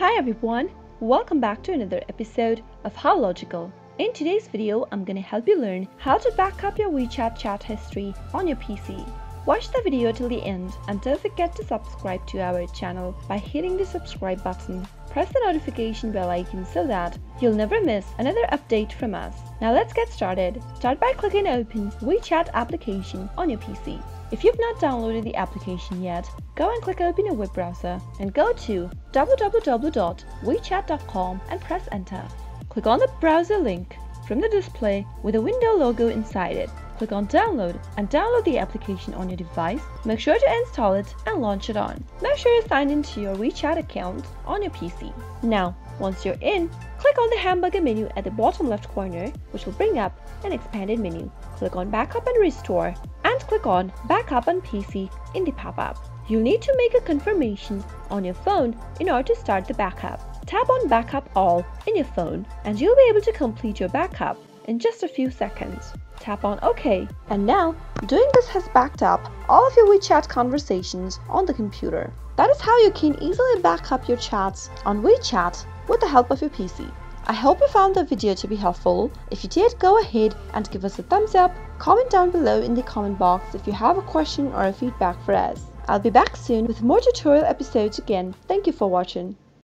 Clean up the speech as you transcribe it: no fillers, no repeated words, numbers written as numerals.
Hi everyone, welcome back to another episode of How Logical. In today's video, I'm going to help you learn how to back up your WeChat chat history on your PC. Watch the video till the end and don't forget to subscribe to our channel by hitting the subscribe button. Press the notification bell icon so that you'll never miss another update from us. Now let's get started. Start by clicking Open WeChat application on your PC. If you've not downloaded the application yet, go and click open a web browser and go to www.wechat.com and press enter. Click on the browser link from the display with a window logo inside it. Click on download and download the application on your device. Make sure to install it and launch it on. Make sure you're signed into your WeChat account on your PC. Now, once you're in, click on the hamburger menu at the bottom left corner, which will bring up an expanded menu. Click on Backup and Restore and click on Backup on PC in the pop-up. You'll need to make a confirmation on your phone in order to start the backup. Tap on Backup All in your phone and you'll be able to complete your backup in just a few seconds. Tap on OK. And now, doing this has backed up all of your WeChat conversations on the computer. That is how you can easily back up your chats on WeChat with the help of your PC. I hope you found the video to be helpful. If you did, go ahead and give us a thumbs up. Comment down below in the comment box if you have a question or a feedback for us. I'll be back soon with more tutorial episodes again. Thank you for watching.